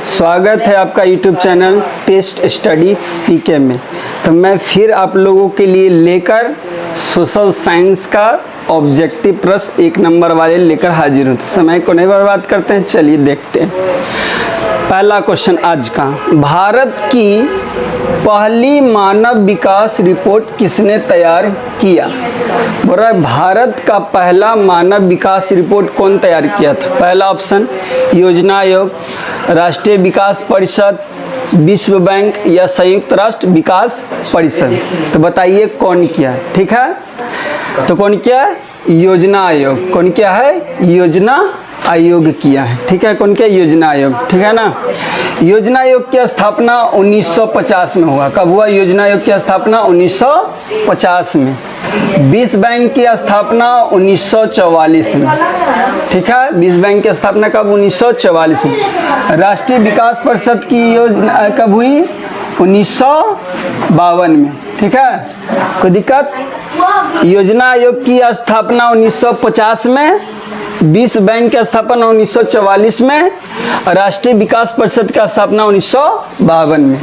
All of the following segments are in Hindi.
स्वागत है आपका YouTube चैनल टेस्ट स्टडी पीके में। तो मैं फिर आप लोगों के लिए लेकर सोशल साइंस का ऑब्जेक्टिव प्रश्न 1 नंबर वाले लेकर हाजिर हूँ। तो समय को नहीं बर्बाद करते हैं, चलिए देखते हैं। पहला क्वेश्चन आज का, भारत की पहली मानव विकास रिपोर्ट किसने तैयार किया? बोल रहा है भारत का पहला मानव विकास रिपोर्ट कौन तैयार किया था? पहला ऑप्शन योजना आयोग, राष्ट्रीय विकास परिषद, विश्व बैंक या संयुक्त राष्ट्र विकास परिषद। तो बताइए कौन किया? ठीक है, तो कौन किया? योजना आयोग। कौन किया है? योजना आयोग किया है। ठीक है, कौन किया? योजना आयोग। ठीक है ना। योजना आयोग की स्थापना 1950 में हुआ। कब हुआ योजना आयोग की स्थापना? 1950 में। विश्व बैंक की स्थापना 1944 में। ठीक है, विश्व बैंक की स्थापना कब? 1944 में। राष्ट्रीय विकास परिषद की योजना कब हुई? 1952 में। ठीक है, कोई दिक्कत? योजना आयोग की स्थापना 1950 में, विश्व बैंक की स्थापना 1944 में, राष्ट्रीय विकास परिषद की स्थापना 1952 में।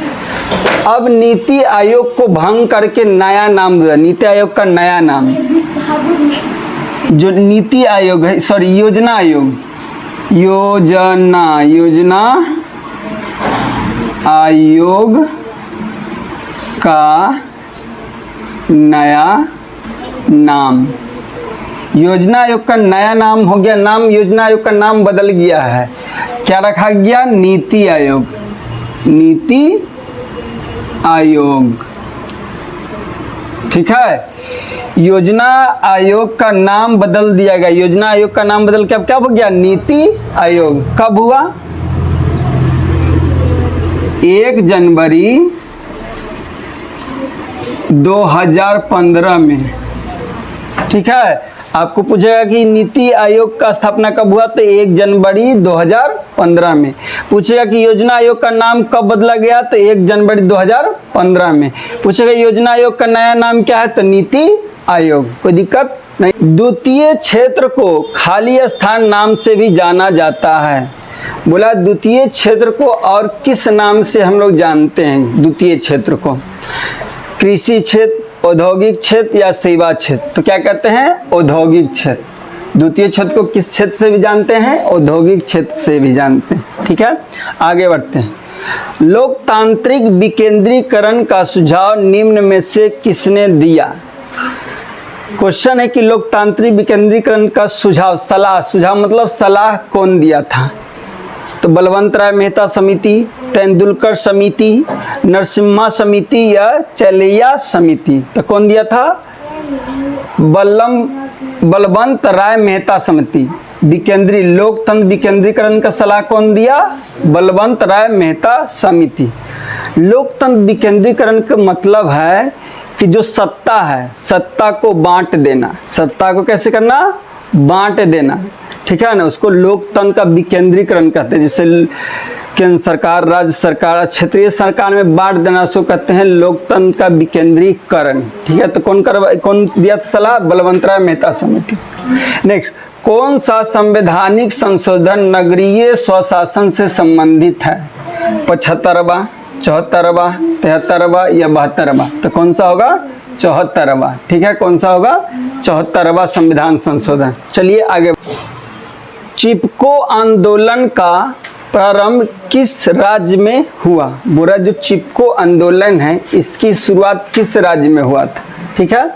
अब नीति आयोग को भंग करके नया नाम दिया। नीति आयोग का नया नाम जो नीति आयोग है, सॉरी योजना आयोग, योजना आयोग का नया नाम, योजना आयोग का नया नाम हो गया। नाम योजना आयोग का नाम बदल गया है। क्या रखा गया? नीति आयोग। नीति आयोग। ठीक है, योजना आयोग का नाम बदल दिया गया। योजना आयोग का नाम बदल के अब क्या हो गया? नीति आयोग। कब हुआ? 1 जनवरी 2015 में। ठीक है, आपको पूछेगा कि नीति आयोग का स्थापना कब हुआ? तो 1 जनवरी 2015 में। पूछेगा कि योजना आयोग का नाम कब बदला गया? तो 1 जनवरी 2015 में। पूछेगा योजना आयोग का नया नाम क्या है? तो नीति आयोग। कोई दिक्कत नहीं। द्वितीय क्षेत्र को खाली स्थान नाम से भी जाना जाता है। बोला द्वितीय क्षेत्र को और किस नाम से हम लोग जानते हैं? द्वितीय क्षेत्र को कृषि क्षेत्र, औद्योगिक क्षेत्र या सेवा क्षेत्र। तो क्या कहते हैं? औद्योगिक क्षेत्र। द्वितीय क्षेत्र को किस क्षेत्र से भी जानते हैं? औद्योगिक क्षेत्र से भी जानते हैं। ठीक है, आगे बढ़ते हैं। लोकतांत्रिक विकेंद्रीकरण का सुझाव निम्न में से किसने दिया? क्वेश्चन है कि लोकतांत्रिक विकेंद्रीकरण का सुझाव, सलाह, सुझाव मतलब सलाह कौन दिया था? तो बलवंत राय मेहता समिति, तेंदुलकर समिति, नरसिम्हा समिति या चेलैया समिति। तो कौन दिया था? बलवंत राय मेहता समिति। लोकतंत्र विकेंद्रीकरण का सलाह कौन दिया? बलवंत राय मेहता समिति। लोकतंत्र विकेंद्रीकरण का मतलब है कि जो सत्ता है, सत्ता को बांट देना। सत्ता को कैसे करना? बांट देना। ठीक है ना, उसको लोकतंत्र का विकेंद्रीकरण कहते हैं। जैसे केंद्र सरकार, राज्य सरकार, क्षेत्रीय सरकार में बांट देना, उसको कहते हैं लोकतंत्र का विकेंद्रीकरण। ठीक है, तो कौन दिया था सलाह? बलवंत राय मेहता समिति। नेक्स्ट, कौन सा संवैधानिक संशोधन नगरीय स्वशासन से संबंधित है? 75वां, 74वां, 73वां या 72वां? तो कौन सा होगा? 74वां। ठीक है, कौन सा होगा? 74वां संविधान संशोधन। चलिए आगे। चिपको आंदोलन का प्रारंभ किस राज्य में हुआ? बुरा जो चिपको आंदोलन है इसकी शुरुआत किस राज्य में हुआ था? ठीक है,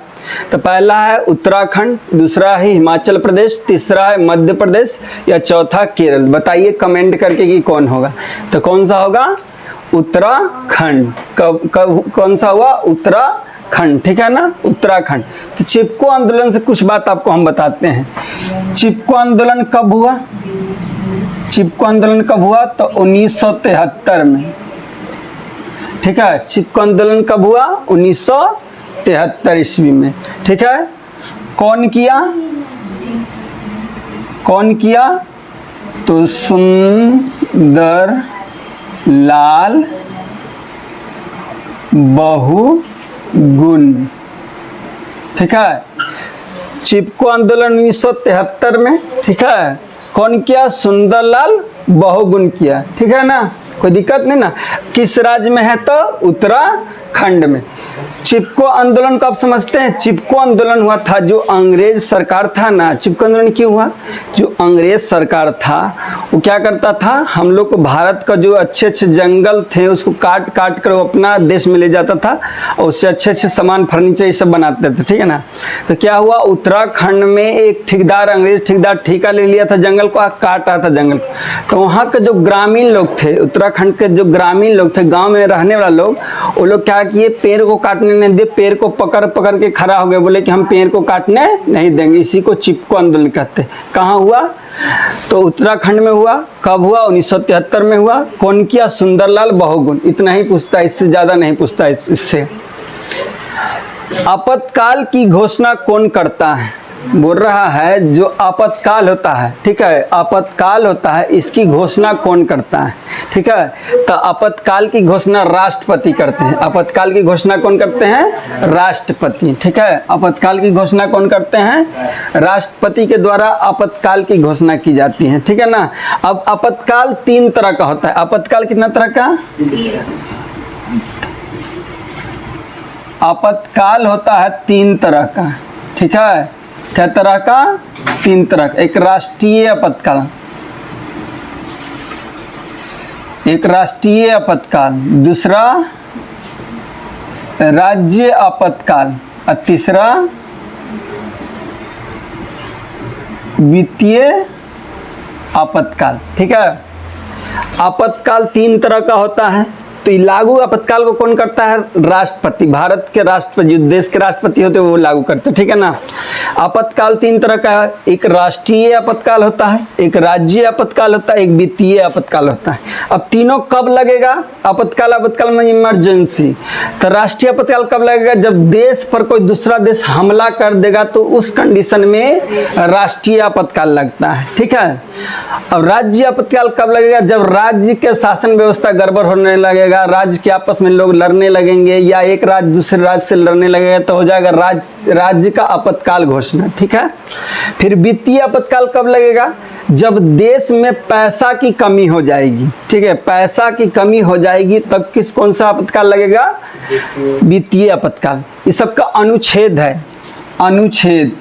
तो पहला है उत्तराखंड, दूसरा है हिमाचल प्रदेश, तीसरा है मध्य प्रदेश या चौथा केरल। बताइए कमेंट करके कि कौन होगा। तो कौन सा होगा? उत्तराखंड। कब कौन सा हुआ? उत्तराखंड। ठीक है ना, उत्तराखंड। तो चिपको आंदोलन से कुछ बात आपको हम बताते हैं। चिपको आंदोलन कब हुआ? चिपको आंदोलन कब हुआ? तो 1973 में। ठीक है, चिपको आंदोलन कब हुआ? 1973 ईस्वी में। ठीक है, कौन किया? कौन किया? तो सुंदर लाल बहुगुण। ठीक है, चिपको आंदोलन 1973 में। ठीक है, कौन किया? सुंदरलाल बहुगुण किया, ठीक है ना, कोई दिक्कत नहीं ना। किस राज्य में है? तो उत्तराखंड में। चिपको आंदोलन को आप समझते हैं? चिपको आंदोलन हुआ था, जो अंग्रेज सरकार था ना, चिपको आंदोलन क्यों हुआ? जो अंग्रेज सरकार था वो क्या करता था, हम लोग को भारत का जो अच्छे अच्छे जंगल थे उसको काट काट कर वो अपना देश में ले जाता था और उससे अच्छे अच्छे सामान, फर्नीचर ये सब बनाते थे, ठीक है ना। तो क्या हुआ, उत्तराखंड में एक ठेकेदार, अंग्रेज ठेकेदार ठेका ले लिया था जंगल को, काट रहा था जंगल को। तो वहाँ के जो ग्रामीण लोग थे, उत्तराखंड के जो ग्रामीण लोग थे, गाँव में रहने वाले लोग, वो लोग क्या किए, पेड़ को काटने नहीं दे, पेड़ को पकड़ पकड़ के खड़ा हो गए, बोले कि हम पेड़ को काटने नहीं देंगे। इसी को चिपको आंदोलन कहते हैं। कहाँ हुआ? तो उत्तराखंड में हुआ। कब हुआ? 1973 में हुआ। कौन किया? सुंदरलाल बहुगुण। इतना ही पूछता है, इससे ज्यादा नहीं पूछता है। इससे आपातकाल की घोषणा कौन करता है? बोल रहा है जो आपातकाल होता है, ठीक है, आपातकाल होता है, इसकी घोषणा कौन करता है? ठीक है, तो आपातकाल की घोषणा राष्ट्रपति करते हैं। आपातकाल की घोषणा कौन करते हैं? राष्ट्रपति, ठीक है। आपातकाल की घोषणा कौन करते हैं? राष्ट्रपति के द्वारा आपातकाल की घोषणा की जाती है, ठीक है ना। अब आपातकाल 3 तरह का होता है। आपातकाल कितना तरह का? आपातकाल होता है 3 तरह का, ठीक है। क्या तरह का? 3 तरह का। एक राष्ट्रीय आपातकाल, एक राष्ट्रीय आपातकाल, दूसरा राज्य आपातकाल और तीसरा वित्तीय आपातकाल, ठीक है। आपातकाल 3 तरह का होता है। तो ये लागू आपातकाल को कौन करता है? राष्ट्रपति। भारत के राष्ट्रपति, जो देश के राष्ट्रपति होते हैं वो लागू करते हैं, ठीक है ना। आपातकाल 3 तरह का है। एक राष्ट्रीय आपातकाल होता है, एक राज्य आपातकाल होता है, एक वित्तीय आपातकाल होता है। अब तीनों कब लगेगा? आपातकाल, आपातकाल में इमरजेंसी। तो राष्ट्रीय आपातकाल कब लगेगा? जब देश पर कोई दूसरा देश हमला कर देगा तो उस कंडीशन में राष्ट्रीय आपातकाल लगता है, ठीक है। अब राज्य आपातकाल कब लगेगा? जब राज्य के शासन व्यवस्था गड़बड़ होने लगेगा, राज्य के आपस में लोग लड़ने लगेंगे या एक राज्य दूसरे राज्य से लड़ने लगेगा, तो हो जाएगा राज्य का आपातकाल घोषणा, ठीक है। फिर वित्तीय आपातकाल कब लगेगा? जब देश में पैसा की कमी हो जाएगी, ठीक है, पैसा की कमी हो जाएगी तब कौन सा आपातकाल लगेगा? वित्तीय आपातकाल। इस सब का अनुच्छेद है, अनुच्छेद।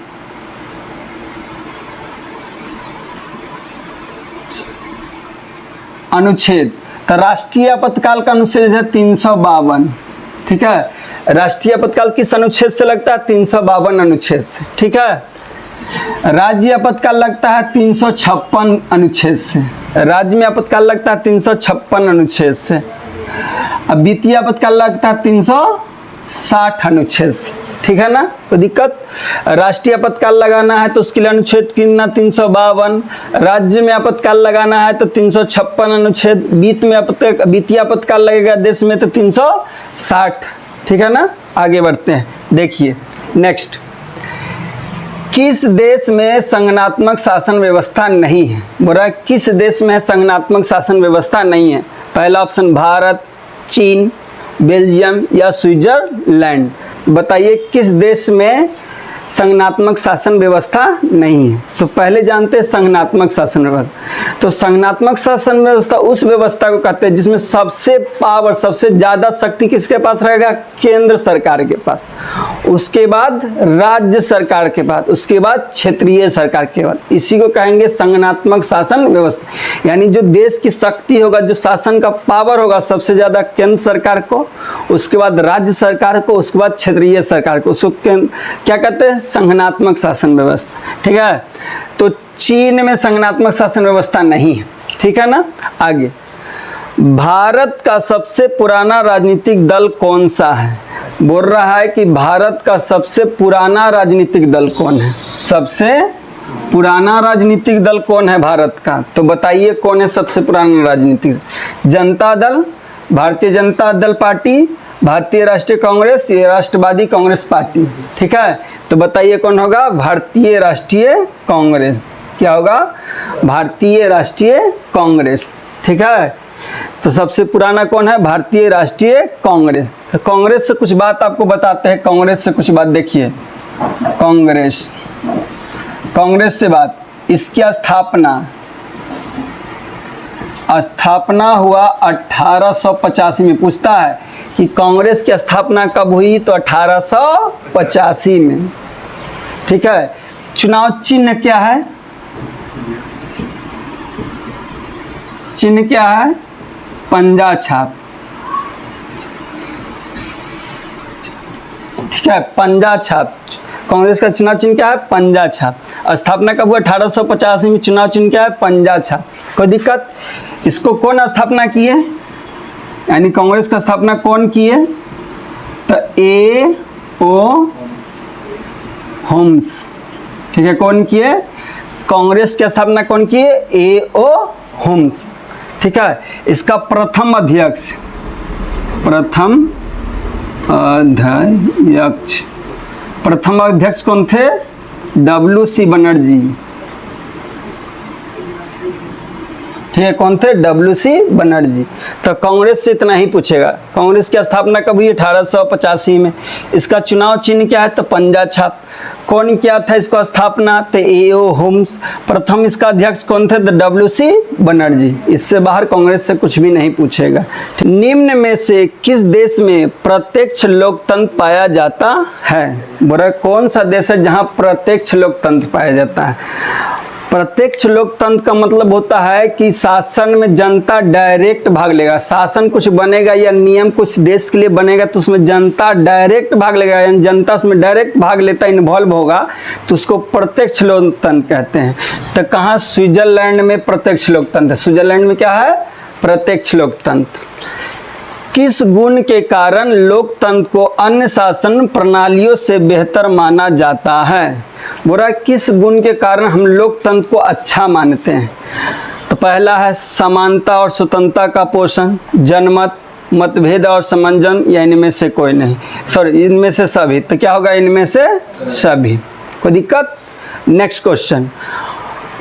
अनुच्छेद तो राष्ट्रीय आपातकाल का अनुच्छेद है 352, ठीक है। राष्ट्रीय आपातकाल किस अनुच्छेद से लगता है? 352 अनुच्छेद से, ठीक है। राज्य आपातकाल लगता है 356 अनुच्छेद से। राज्य में आपातकाल लगता है 356 अनुच्छेद से। अब वित्तीय आपातकाल लगता है 360 अनुच्छेद से, ठीक है ना। तो दिक्कत, राष्ट्रीय आपातकाल लगाना है तो उसके लिए अनुच्छेद कितना? 352। राज्य में आपातकाल लगाना है तो 356 अनुच्छेद। वित्तीय आपातकाल लगेगा देश में तो 360, ठीक है ना। आगे बढ़ते हैं, देखिए नेक्स्ट। किस देश में संगठनात्मक शासन व्यवस्था नहीं है? बोल रहा है किस देश में संगठनात्मक शासन व्यवस्था नहीं है? पहला ऑप्शन भारत, चीन, बेल्जियम या स्विट्जरलैंड। बताइए किस देश में संगठनात्मक शासन व्यवस्था नहीं है? तो पहले जानते हैं संगठनात्मक शासन व्यवस्था। तो संगठनात्मक शासन व्यवस्था उस व्यवस्था को कहते हैं जिसमें सबसे पावर, सबसे ज्यादा शक्ति किसके पास रहेगा? केंद्र सरकार के पास, उसके बाद राज्य सरकार के पास, उसके बाद क्षेत्रीय सरकार के बाद। इसी को कहेंगे संगठनात्मक शासन व्यवस्था। यानी जो देश की शक्ति होगा, जो शासन का पावर होगा, सबसे ज्यादा केंद्र सरकार को, उसके बाद राज्य सरकार को, उसके बाद क्षेत्रीय सरकार को, उसको क्या कहते हैं? संगठनात्मक शासन व्यवस्था, ठीक है। तो चीन में संगठनात्मक शासन व्यवस्था नहीं है, ठीक है ना। आगे, भारत का सबसे पुराना राजनीतिक दल कौन सा है? बोल रहा है कि भारत का सबसे पुराना राजनीतिक दल कौन है? सबसे पुराना राजनीतिक दल कौन है भारत का? तो बताइए कौन है सबसे पुराना राजनीतिक? जनता दल, भारतीय जनता दल पार्टी, भारतीय राष्ट्रीय कांग्रेस, ये राष्ट्रवादी कांग्रेस पार्टी, ठीक है। तो बताइए कौन होगा? भारतीय राष्ट्रीय कांग्रेस। क्या होगा? भारतीय राष्ट्रीय कांग्रेस, ठीक है। तो सबसे पुराना कौन है? भारतीय राष्ट्रीय कांग्रेस। तो कांग्रेस से कुछ बात आपको बताते हैं, कांग्रेस से कुछ बात देखिए। कांग्रेस, कांग्रेस से बात, इसकी स्थापना स्थापना हुआ 1885 में। पूछता है कि कांग्रेस की स्थापना कब हुई, तो 1885 में। ठीक है। चुनाव चिन्ह क्या है, चिन्ह क्या है, पंजा छाप। ठीक है, पंजा छाप। कांग्रेस का चुनाव चिन्ह क्या है, पंजा छाप। स्थापना कब हुआ, 1885 में। चुनाव चिन्ह क्या है, पंजा छाप। कोई दिक्कत? इसको कौन स्थापना किए, यानी कांग्रेस का स्थापना कौन किए, तो ए ओ होम्स। ठीक है, कौन किए, कांग्रेस की स्थापना कौन किए, ए ओ होम्स। ठीक है। इसका प्रथम अध्यक्ष, प्रथम अध्यक्ष, प्रथम अध्यक्ष कौन थे, WC बनर्जी। ठीक है, कौन थे, WC बनर्जी। तो कांग्रेस से इतना ही पूछेगा। कांग्रेस की स्थापना कब हुई, 1885 में। इसका चुनाव चिन्ह क्या है, तो पंजा छाप। कौन किया था इसको स्थापना, तो ए.ओ. होम्स। प्रथम इसका अध्यक्ष कौन थे, तो WC बनर्जी। इससे बाहर कांग्रेस से कुछ भी नहीं पूछेगा। निम्न में से किस देश में प्रत्यक्ष लोकतंत्र पाया जाता है, बोला कौन सा देश है जहां प्रत्यक्ष लोकतंत्र पाया जाता है। प्रत्यक्ष लोकतंत्र का मतलब होता है कि शासन में जनता डायरेक्ट भाग लेगा। शासन कुछ बनेगा या नियम कुछ देश के लिए बनेगा तो उसमें जनता डायरेक्ट भाग लेगा, यानी जनता उसमें डायरेक्ट भाग लेता, इन्वॉल्व होगा, तो उसको प्रत्यक्ष लोकतंत्र कहते हैं। तो कहाँ, स्विट्जरलैंड में प्रत्यक्ष लोकतंत्र। स्विट्जरलैंड में क्या है, प्रत्यक्ष लोकतंत्र। किस गुण के कारण लोकतंत्र को अन्य शासन प्रणालियों से बेहतर माना जाता है, बोला किस गुण के कारण हम लोकतंत्र को अच्छा मानते हैं। तो पहला है समानता और स्वतंत्रता का पोषण, जनमत, मतभेद और समंजन, या इनमें से कोई नहीं, सॉरी इनमें से सभी। तो क्या होगा, इनमें से सभी। कोई दिक्कत? नेक्स्ट क्वेश्चन,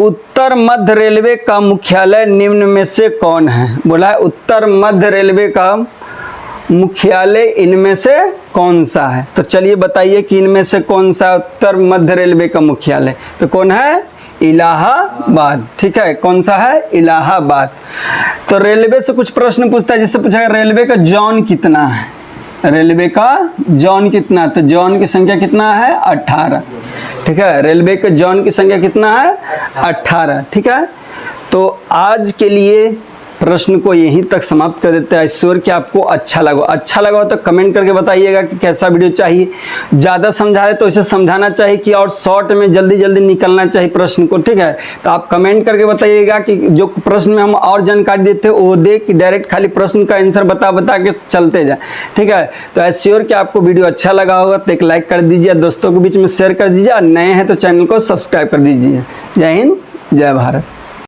उत्तर मध्य रेलवे का मुख्यालय निम्न में से कौन है, बोला है उत्तर मध्य रेलवे का मुख्यालय इनमें से कौन सा है। तो चलिए बताइए कि इनमें से कौन सा उत्तर मध्य रेलवे का मुख्यालय, तो कौन है, इलाहाबाद। ठीक है, कौन सा है, इलाहाबाद। तो रेलवे से कुछ प्रश्न पूछता है, जिससे पूछा रेलवे का जॉन कितना है, रेलवे का जॉन कितना, तो जॉन की संख्या कितना है, 18। ठीक है, रेलवे के जॉन की संख्या कितना है, 18। ठीक है, तो आज के लिए प्रश्न को यहीं तक समाप्त कर देते हैं। ईश्वर कि आपको अच्छा लगा तो कमेंट करके बताइएगा कि कैसा वीडियो चाहिए। ज़्यादा समझा है तो इसे समझाना चाहिए कि और शॉर्ट में जल्दी जल्दी निकलना चाहिए प्रश्न को। ठीक है, तो आप कमेंट करके बताइएगा कि जो प्रश्न में हम और जानकारी देते हैं वो दे, कि डायरेक्ट खाली प्रश्न का आंसर बता के चलते जाए। ठीक है, तो एश्योर कि आपको वीडियो अच्छा लगा होगा तो एक लाइक कर दीजिए, दोस्तों के बीच में शेयर कर दीजिए, और नए हैं तो चैनल को सब्सक्राइब कर दीजिए। जय हिंद, जय भारत।